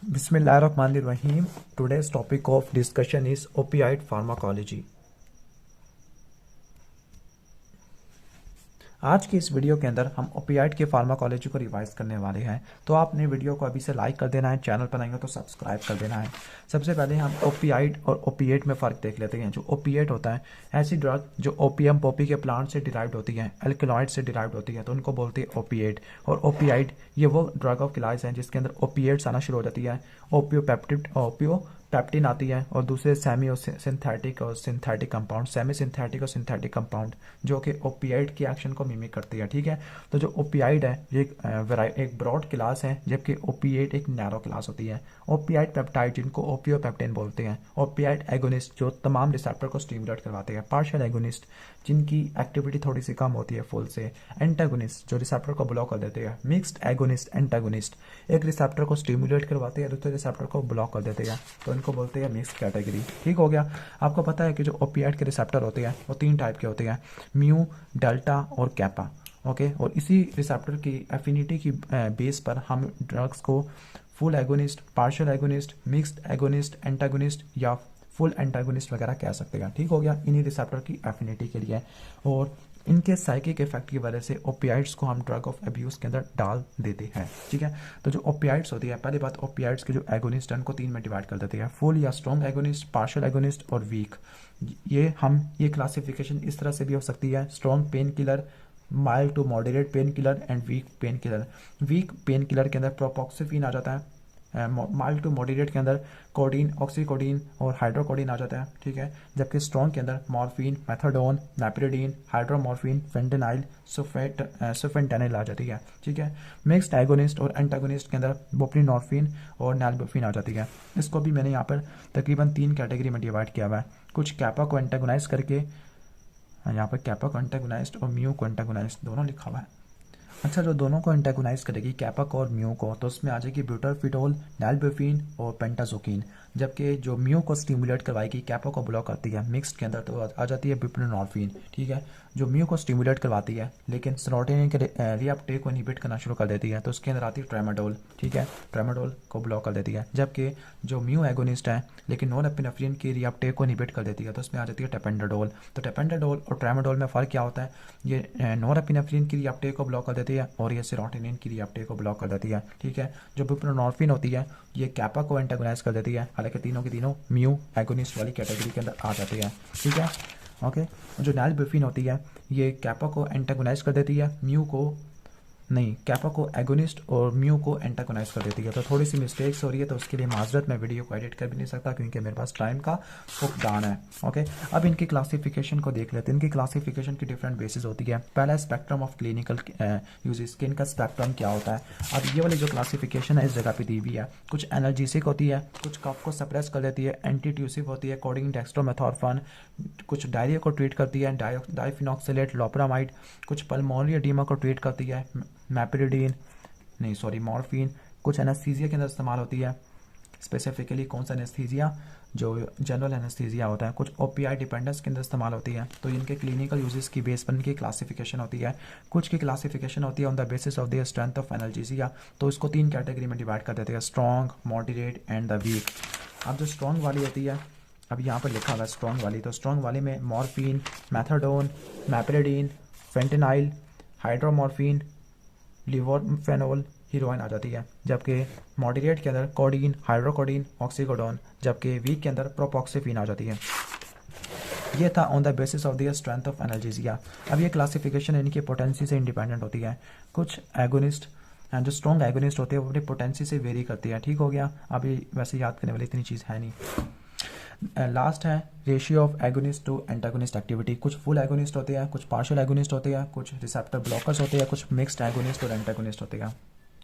Bismillahirrahmanirrahim. Today's topic of discussion is opioid pharmacology. आज की इस वीडियो के अंदर हम ओपियाइड के फार्माकोलॉजी को रिवाइज करने वाले हैं। तो आपने वीडियो को अभी से लाइक कर देना है, चैनल पर आएंगे तो सब्सक्राइब कर देना है। सबसे पहले हम ओपियाइड और ओपिएट में फ़र्क देख लेते हैं। जो ओपिएट होता है, ऐसी ड्रग जो ओपियम पॉपी के प्लांट से डिराइव्ड होती है, एल्कलॉइड से डिराइव्ड होती है, तो उनको बोलते हैं ओपिएट। और ओपियाइड ये वो ड्रग ऑफ क्लास है जिसके अंदर ओपिएट्स आना शुरू हो जाती है। ओपियोपेप्टिन आती है और दूसरे सेमी और सिंथेटिक कंपाउंड, सेमी सिंथेटिक और सिंथेटिक कंपाउंड जो कि ओपियाइड की एक्शन को मिमिक करती है। ठीक है, तो जो ओपियाइड है ये एक ब्रॉड क्लास है, जबकि ओपिएट एक नैरो क्लास होती है। ओपियाइड पेप्टाइड जिनको ओपियोपेप्टिन बोलते हैं। ओपियाइड एगोनिस्ट जो तमाम रिसेप्टर को स्टिमुलेट करवाते हैं। पार्शियल एगोनिस्ट जिनकी एक्टिविटी थोड़ी सी कम होती है फुल से। एंटागोनिस्ट जो रिसेप्टर को ब्लॉक कर देते हैं। मिक्स्ड एगोनिस्ट एंटागोनिस्ट एक रिसेप्टर को स्टिमुलेट करवाते हैं, दूसरे रिसेप्टर को ब्लॉक कर देते हैं, तो इनको बोलते हैं मिक्स्ड कैटेगरी। ठीक हो गया। आपको पता है कि जो ओपियाइड के रिसेप्टर होते हैं वो 3 टाइप के होते हैं, म्यू, डेल्टा और कैपा। ओके, और इसी रिसेप्टर की एफिनिटी की बेस पर हम ड्रग्स को full agonist, partial agonist, mixed agonist, antagonist या फुल एंटागोनिस्ट वगैरह कह सकते हैं। ठीक हो गया, इन्हीं रिसेप्टर की एफिनिटी के लिए। और इनके साइकिक इफेक्ट की वजह से ओपियाइड्स को हम ड्रग ऑफ अब्यूज़ के अंदर डाल देते हैं। ठीक है, तो जो ओपियाइड्स होती है, पहली बात ओपियाइड्स के जो एगोनिस्ट हैं उनको 3 में डिवाइड कर देते हैं, फुल या स्ट्रॉन्ग एगोनिस्ट, पार्शियल एगोनिस्ट और वीक। ये क्लासिफिकेशन इस तरह से भी हो सकती है, strong pain killer, mild to moderate pain killer and weak pain killer. Weak pain killer के अंदर प्रोपोक्सिफिन आ जाता है, माइल्ड टू मॉडरेट के अंदर कोडीन, ऑक्सीकोडीन और हाइड्रोकोडीन आ जाता है। ठीक है, जबकि स्ट्रॉन्ग के अंदर मॉर्फिन, मेथाडोन, नाइप्रिडीन, हाइड्रोमॉर्फिन, फेंटेनाइल, सुफेंटेनिल आ जाती है। ठीक है, मिक्स्ड एगोनिस्ट और एंटागोनिस्ट के अंदर बुप्रेनॉर्फिन और नैल्बुफिन आ जाती है। इसको भी मैंने यहाँ पर तकरीबन 3 कैटेगरी में डिवाइड किया हुआ है। कुछ कैपा को एंटागोनाइज करके, यहाँ पर कैपा को एंटागोनाइज्ड और म्यू को एंटागोनाइज्ड दोनों लिखा हुआ है। अच्छा, जो दोनों को एंटागोनाइज करेगी कैपा को और म्यू को, तो उसमें आ जाएगी ब्यूटाफिटोल, नैल्बुफिन और पेंटाजोकिन। जबकि जो म्यू को स्टिमुलेट करवाएगी, कैपा को ब्लॉक करती है मिक्स्ड के अंदर, तो आ जाती है बुप्रेनॉर्फिन। ठीक है, जो म्यू को स्टिमुलेट करवाती है लेकिन सेरोटोनिन के रीअपटेक को इनहिबिट करना शुरू कर देती है, तो उसके अंदर आती है ट्रेमाडोल। ठीक है, ट्रेमाडोल को ब्लॉक कर देती है। जबकि जो म्यू एगोनिस्ट है लेकिन नॉरएपिनेफ्रिन की रीअपटेक को इनहिबिट कर देती है, तो उसमें आ जाती है टेपेंडाडोल। तो टेपेंडाडोल और ट्रेमाडोल में फ़र्क क्या होता है, ये नॉरएपिनेफ्रिन की रीअपटेक को ब्लॉक कर देती है और ये सेरोटोनिन की रीअपटेक को ब्लॉक कर देती है। ठीक है, जो बुप्रेनॉर्फिन होती है ये कैपा को एंटागोनाइज कर देती है, हालांकि तीनों की तीनों म्यू एगोनिस्ट वाली कैटेगरी के अंदर आ जाती है। ठीक है, ओके। जो नैल्बुफिन होती है ये कैपा को एंटागोनाइज कर देती है, म्यू को नहीं, कैपा को एगोनिस्ट और म्यू को एंटागोनाइज कर देती है। तो थोड़ी सी मिस्टेक्स हो रही है, तो उसके लिए माजरत, मैं वीडियो को एडिट कर भी नहीं सकता क्योंकि मेरे पास टाइम का फुकदान है। ओके, अब इनकी क्लासिफिकेशन को देख लेते हैं। इनकी क्लासिफिकेशन की डिफरेंट बेसिस होती है। पहला spectrum of clinical uses, skin का स्पेक्ट्रम क्या होता है। अब ये वाली जो क्लासिफिकेशन है इस जगह पे दी हुई है। कुछ एनाल्जेसिक होती है, कुछ कफ को सप्रेस कर देती है, एंटीट्यूसिव होती है, कोडिंग डेक्स्ट्रोमेथॉर्फन, कुछ डायरिया को ट्रीट करती है, डाइफिनॉक्सिलेट, लोपरामाइड, कुछ पल्मोनरी एडीमा को ट्रीट करती है, मॉर्फिन, कुछ एनेस्थीसिया के अंदर इस्तेमाल होती है। स्पेसिफिकली कौन सा एनेस्थीसिया, जो जनरल एनेस्थीसिया होता है। कुछ ओपीआई डिपेंडेंस के अंदर इस्तेमाल होती है। तो इनके क्लिनिकल यूजेस की बेस पर इनकी क्लासिफिकेशन होती है। कुछ की क्लासिफिकेशन होती है on the basis of the strength of analgesia. तो इसको 3 कैटेगरी में डिवाइड कर देते हैं, strong, moderate and the weak. अब जो स्ट्रॉन्ग वाली होती है, अब यहाँ पर लिखा हुआ है स्ट्रॉन्ग वाली, तो स्ट्रॉन्ग वाली में मॉर्फिन, मैथाडोन, मैप्रिडीन, फेंटेनाइल, हाइड्रोमॉर्फिन, लिवोफेनोल, हीरोइन आ जाती है। जबकि मॉडरेट के अंदर कोडीन, हाइड्रोकोडीन, ऑक्सीकोडोन, जबकि वीक के अंदर प्रोपोक्सिफिन आ जाती है। ये था on the basis of the strength of analgesia. अब ये क्लासिफिकेशन इनकी पोटेंसी से इंडिपेंडेंट होती है। कुछ एगोनिस्ट जो स्ट्रॉन्ग एगोनिस्ट होते हैं वो अपनी पोटेंसी से वेरी करती है। ठीक हो गया, अभी वैसे याद करने वाली इतनी चीज़ है नहीं। लास्ट है ratio of agonist to antagonist activity. कुछ फुल एगोनिस्ट होते हैं, कुछ पार्शियल एगोनिस्ट होते हैं, कुछ रिसेप्टर ब्लॉकर्स होते हैं, कुछ मिक्स्ड एगोनिस्ट और एंटागोनिस्ट होते हैं।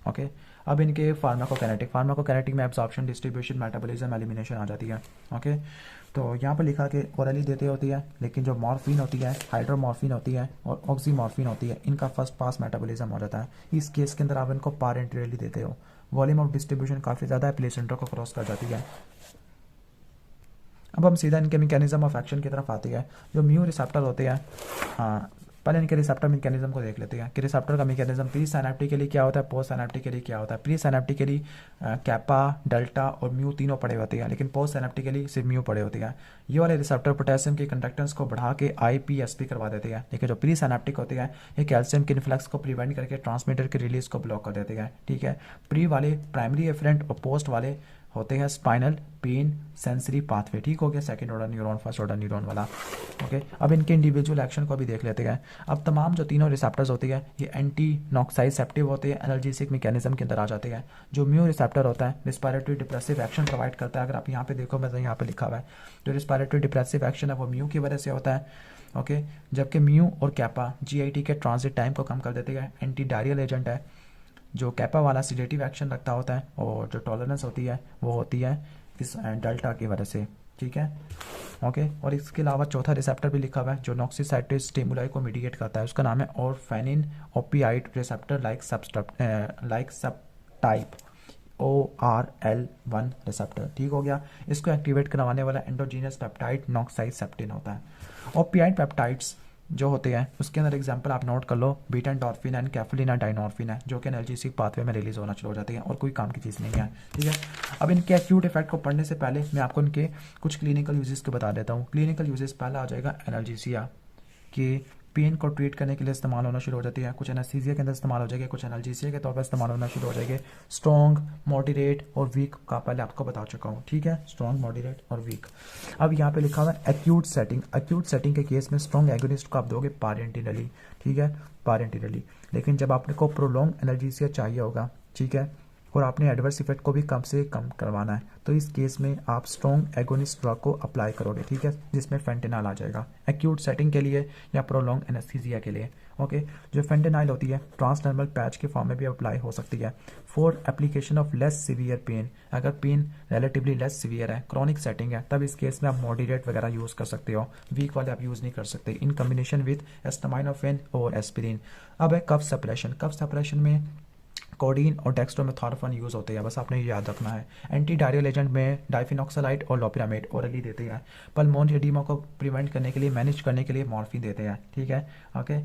ओके, अब इनके फार्माकोकाइनेटिक में एब्जॉर्प्शन, डिस्ट्रीब्यूशन, मेटाबॉलिज्म, एलिमिनेशन आ जाती है। ओके, तो यहाँ पर लिखा कि ओरली देते होती है, लेकिन जो मॉर्फिन होती है, हाइड्रोमॉर्फिन होती है और ऑक्सीमॉर्फिन होती है, इनका फर्स्ट पास मेटाबॉलिज्म हो जाता है। इस केस के अंदर आप इनको पारेंटरली देते हो। वॉल्यूम ऑफ डिस्ट्रीब्यूशन काफ़ी ज़्यादा है, प्लेसेंटा को क्रॉस कर जाती है। अब हम सीधा इनके मैकेनिज्म ऑफ एक्शन की तरफ आते हैं। जो म्यू रिसेप्टर होते हैं, पहले इनके रिसेप्टर मैकेनिज्म को देख लेते हैं कि रिसेप्टर का मैकेनिज्म प्री साइनेप्टिक के लिए क्या होता है, पोस्ट साइनेप्टिक के लिए क्या होता है। प्री साइनेप्टिक के लिए कैपा, डेल्टा और म्यू तीनों पड़े होते हैं, लेकिन पोस्ट साइनेप्टिक के लिए सिर्फ म्यू पड़े होते हैं। ये वाले रिसेप्टर पोटेशियम की कंडक्टेंस को बढ़ा के IPSP करवा देते हैं, लेकिन जो प्री साइनेप्टिक होते हैं ये कैल्शियम के इन्फ्लक्स को प्रिवेंट करके ट्रांसमीटर की रिलीज को ब्लॉक कर देते हैं, ठीक है। प्री वाले प्राइमरी एफरेंट और पोस्ट वाले होते हैं स्पाइनल, पेन, सेंसरी पाथवे, ठीक हो गया, second order neuron, first order neuron वाला। ओके, अब इनके इंडिविजुअल एक्शन को भी देख लेते हैं। अब तमाम जो तीनों रिसेप्टर्स होती है ये एंटी नॉक्साइसेप्टिव होते हैं, एनाल्जेसिक मैकेनिज्म के अंदर आ जाते हैं। जो म्यू रिसेप्टर होता है रिस्पायरेटरी डिप्रेसिव एक्शन प्रोवाइड करता है। अगर आप यहाँ पे देखो, मैं यहाँ पे लिखा हुआ है, जो रिस्पायरेटरी डिप्रेसिव एक्शन है वो म्यू की वजह से होता है। ओके, जबकि म्यू और कैपा GIT के ट्रांजिट टाइम को कम कर देते हैं, एंटी डायरियल एजेंट है। जो कैपा वाला सीडेटिव एक्शन रखता होता है और जो टॉलरेंस होती है वो होती है इस डेल्टा की वजह से, ठीक है। ओके, और इसके अलावा चौथा रिसेप्टर भी लिखा हुआ है जो नॉक्सिसाइटिस स्टिमुलाई को मीडिएट करता है, उसका नाम है ऑरफेनिन ओपियाइड रिसेप्टर लाइक सब टाइप ORL1 रिसेप्टर, ठीक हो गया। इसको एक्टिवेट करवाने वाला एंडोजीनस पेप्टाइड नॉक्साइसेप्टिन होता है। ओपियाइड पेप्टाइड्स जो होते हैं उसके अंदर एग्जांपल आप नोट कर लो, बीटा एंडोर्फिन एंड कैफलिन एंड डाइनोर्फिन है, जो कि एनाल्जेसिक पाथवे में रिलीज होना शुरू हो जाती है और कोई काम की चीज़ नहीं है, ठीक है। अब इनके एक्यूट इफेक्ट को पढ़ने से पहले मैं आपको इनके कुछ क्लिनिकल यूजेस को बता देता हूँ। क्लिनिकल यूजेस पहला आ जाएगा एनाल्जेसिया, कि पेन को ट्रीट करने के लिए इस्तेमाल होना शुरू हो जाती है, कुछ एनेस्थीसिया के अंदर इस्तेमाल हो जाएगी, कुछ एनाल्जेसिया के तौर पर इस्तेमाल होना शुरू हो जाएंगे। स्ट्रॉन्ग, मॉडरेट और वीक का पहले आपको बता चुका हूँ, ठीक है, स्ट्रॉन्ग, मॉडरेट और वीक। अब यहाँ पे लिखा हुआ है एक्यूट सेटिंग। एक्यूट सेटिंग के केस में स्ट्रॉन्ग एगोनिस्ट को आप दोगे पारेंटिनली, ठीक है, पारेंटिनली। लेकिन जब आपको प्रोलॉन्ग एनाल्जेसिया चाहिए होगा, ठीक है, और आपने एडवर्स इफेक्ट को भी कम से कम करवाना है, तो इस केस में आप स्ट्रॉन्ग एगोनिस्ट ड्रग को अप्लाई करोगे, ठीक है, जिसमें फेंटेनाइल आ जाएगा एक्यूट सेटिंग के लिए या प्रोलॉन्ग एनेस्थीसिया के लिए। ओके, जो फेंटेनाइल होती है ट्रांसडर्मल पैच के फॉर्म में भी अप्लाई हो सकती है for application of less severe pain. अगर पेन रिलेटिवली लेस सीवियर है, क्रॉनिक सेटिंग है, तब इस केस में आप मॉडरेट वगैरह यूज़ कर सकते हो, वीक वाले आप यूज़ नहीं कर सकते, इन कम्बिनेशन विद एस्टामिनोफेन और एस्पिरिन। अब है कफ सप्रेशन। कफ सप्रेशन में कोडीन और डेक्स्ट्रोमेथॉर्फन यूज़ होते हैं, बस आपने ये याद रखना है। एंटी डायरियल एजेंट में डाइफिनॉक्सालाइड और लोपिरामेड ओरली देते हैं। पल्मोनरी एडिमा को प्रिवेंट करने के लिए, मैनेज करने के लिए मॉर्फिन देते हैं, ठीक है। ओके,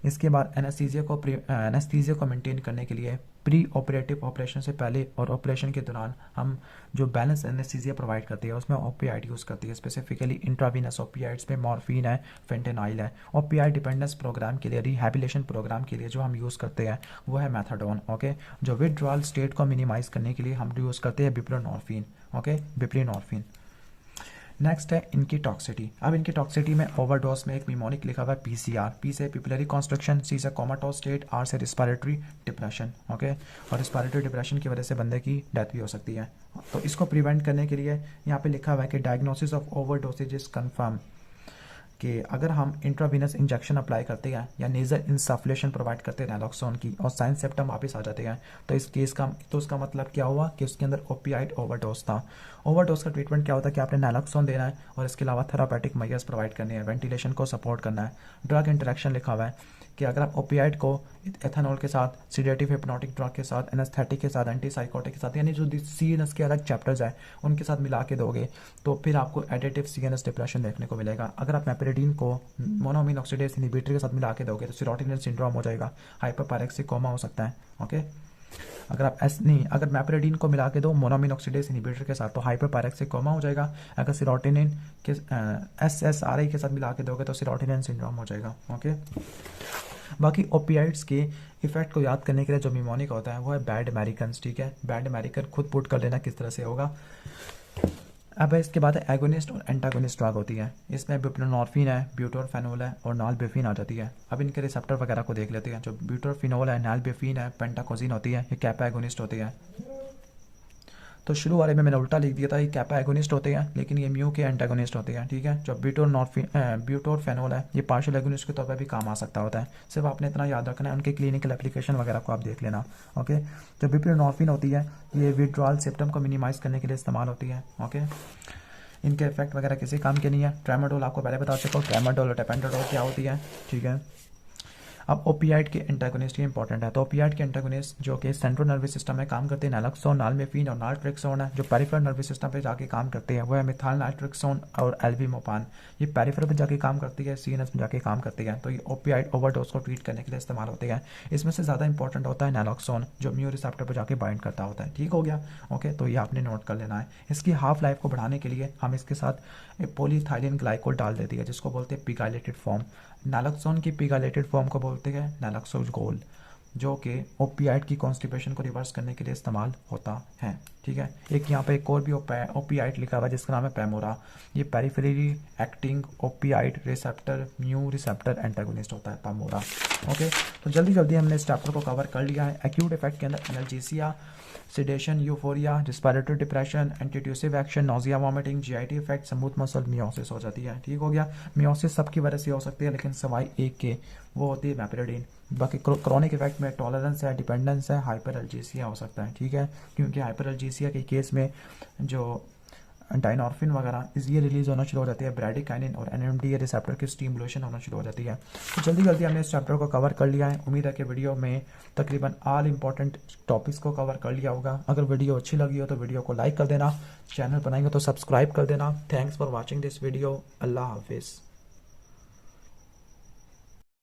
इसके बाद एनेस्थीसिया को मेंटेन करने के लिए प्री ऑपरेटिव ऑपरेशन से पहले और ऑपरेशन के दौरान हम जो बैलेंस एनेस्थीसिया प्रोवाइड करती है उसमें ओपियाइड यूज़ करती है, स्पेसिफिकली इंट्रावीनस ओपियाइड्स में मॉर्फिन है, फेंटेनाइल है। ओपियाइड डिपेंडेंस प्रोग्राम के लिए, रिहैबिलिटेशन प्रोग्राम के लिए जो हम यूज़ करते हैं वो है मेथाडोन। ओके, जो विथड्रॉल स्टेट को मिनिमाइज करने के लिए हम यूज़ करते हैं बिप्रेनोर्फिन। ओके, बिप्रेनोर्फिन। नेक्स्ट है इनकी टॉक्सिटी। अब इनकी टॉक्सिटी में ओवरडोज में एक निमोनिक लिखा हुआ है PCR। P से पिपिलरी कॉन्स्ट्रक्शन, C से कोमाटोज स्टेट, R से रिस्पायरेटरी डिप्रेशन। ओके, और रिस्पायरेटरी डिप्रेशन की वजह से बंदे की डेथ भी हो सकती है। तो इसको प्रिवेंट करने के लिए यहाँ पे लिखा हुआ है कि डायग्नोसिस ऑफ ओवरडोसेज इज कन्फर्म, कि अगर हम इंट्रावीनस इंजेक्शन अप्लाई करते हैं या नेजल इंसफलेशन प्रोवाइड करते हैं नैलॉक्सोन की और साइन सिम्टम वापस आ जाते हैं, तो इस केस का तो उसका मतलब क्या हुआ कि उसके अंदर ओपियाइड ओवरडोज था। ओवरडोज का ट्रीटमेंट क्या होता है कि आपने नैलॉक्सोन देना है और इसके अलावा थेरापेटिक मेजर्स प्रोवाइड करने हैं, वेंटिलेशन को सपोर्ट करना है। ड्रग इंटरेक्शन लिखा हुआ है कि अगर आप ओपियाइड को एथेनॉल के साथ, सीडेटिव हिप्नोटिक ड्रग के साथ, एनेस्थेटिक के साथ, एंटीसाइकोटिक के साथ, यानी जो CNS के अलग चैप्टर्स हैं उनके साथ मिला के दोगे तो फिर आपको एडिटिव CNS डिप्रेशन देखने को मिलेगा। अगर आप मेपेरिडीन को मोनोअमीन ऑक्सीडेज इनहिबिटर के साथ मिला के दोगे तो सिरोटिनिन सिंड्रोम हो जाएगा, हाइपरपायरेक्सिक कोमा हो सकता है। ओके, अगर मैपेरिडीन को मिला के दो मोनोअमीन ऑक्सीडेज इनहिबिटर के साथ तो हाइपरपायरेक्सिक कोमा हो जाएगा। अगर सिरोटिनिन के SSRI के साथ मिला के दोगे तो सिरोटिनिन सिंड्रोम हो जाएगा। ओके, बाकी ओपियाइड्स के इफेक्ट को याद करने के लिए जो निमोनिक होता है वो है बैड अमेरिकन, ठीक है। बैड अमेरिकन खुद पुट कर लेना किस तरह से होगा। अब इसके बाद एगोनिस्ट और एंटागोनिस्ट ड्रग होती है। इसमें बुप्रेनोर्फिन है, ब्यूटोरफेनोल है और नालबेफिन आ जाती है। अब इनके रिसेप्टर वगैरह को देख लेते हैं। जो ब्यूटोरफिनोल है, नालबेफिन है, पेंटाकोजिन होती है, ये कैपा एगोनिस्ट होती है। तो शुरू वाले में मैंने उल्टा लिख दिया था, ये कैपा एगोनिस्ट होते हैं लेकिन ये म्यू के एंटागोनिस्ट होते हैं, ठीक है। जो ब्यूटोरफेनोल है ये पार्शियल एगोनिस्ट के तौर पर भी काम आ सकता होता है। सिर्फ आपने इतना याद रखना है, उनके क्लिनिकल एप्लीकेशन वगैरह को आप देख लेना। ओके, जो बुप्रेनोर्फिन होती है ये विथड्रॉल सिम्टम को मिनिमाइज करने के लिए इस्तेमाल होती है। ओके, इनके इफेक्ट वगैरह किसी काम के नहीं है। ट्रेमाडोल आपको पहले बता चुका हूँ, ट्रेमाडोल और टेपेंटाडोल क्या होती है, ठीक है। अब ओपियाइड के एंटागोनिस्ट ये इंपॉर्टेंट है। तो ओपियाइड के एंटागोनिस्ट जो कि सेंट्रल नर्वस सिस्टम में काम करते हैं, नैलक्सोन, नालमेफिन और नालट्रेक्सोन है। जो पेरिफेरल नर्वस सिस्टम पे जाके काम करते हैं वो है मिथाइल नाइट्रेक्सोन और एल्वीमोपान। ये पेरिफेरल पे जाके काम करती है, सीएनएस में जाके काम करती है। तो ये ओपियाइड ओवरडोज को ट्रीट करने के लिए इस्तेमाल होते हैं। इसमें से ज़्यादा इंपॉर्टेंट होता है नैलक्सोन, जो म्यू रिसेप्टर पर जाके बाइंड करता होता है। ठीक हो गया, ओके। तो ये आपने नोट कर लेना है। इसकी हाफ लाइफ को बढ़ाने के लिए हम इसके साथ पॉलीथाइलिन ग्लाइकोल डाल देती है, जिसको बोलते हैं पिगाइलेटेड फॉर्म। नैलक्सोन की पिगाइलेटेड फॉर्म को बोलते हैं नैलक्सोगोल, जो कि ओपियाइड की कॉन्स्टिपेशन को रिवर्स करने के लिए इस्तेमाल होता है। ठीक है, एक यहाँ पे एक और भी ओपियाइड लिखा हुआ है जिसका नाम है पैमोरा। ये peripherally acting opioid receptor mu receptor antagonist होता है पैमोरा। ओके, तो जल्दी जल्दी हमने इस चैप्टर को कवर कर लिया है। एक्यूट इफेक्ट के अंदर analgesia, sedation, euphoria, respiratory depression, antitussive action, nausea, vomiting, GIT effect, smooth muscle, miosis हो जाती है। ठीक हो गया, मियोसिस सबकी वजह से हो सकती है लेकिन सवाई एक के, वो होती है वेपरिडीन। बाकी क्रोनिक इफेक्ट में टॉलरेंस है, डिपेंडेंस है, हाइपरएल्जेसिया हो सकता है। ठीक है, क्योंकि हाइपरएल्जेसिया के केस में जो डाइनॉर्फिन वगैरह ये रिलीज होना शुरू हो जाती है, ब्रैडिकाइनिन और एनएमडीए रिसेप्टर की स्टिमुलेशन होना शुरू हो जाती है। तो जल्दी जल्दी हमने इस चैप्टर को कवर कर लिया है। उम्मीद है कि वीडियो में तकरीबन ऑल इंपॉर्टेंट टॉपिक्स को कवर कर लिया होगा। अगर वीडियो अच्छी लगी हो तो वीडियो को लाइक कर देना, चैनल बनाएंगे तो सब्सक्राइब कर देना। Thanks for watching this video. अल्लाह हाफिज़।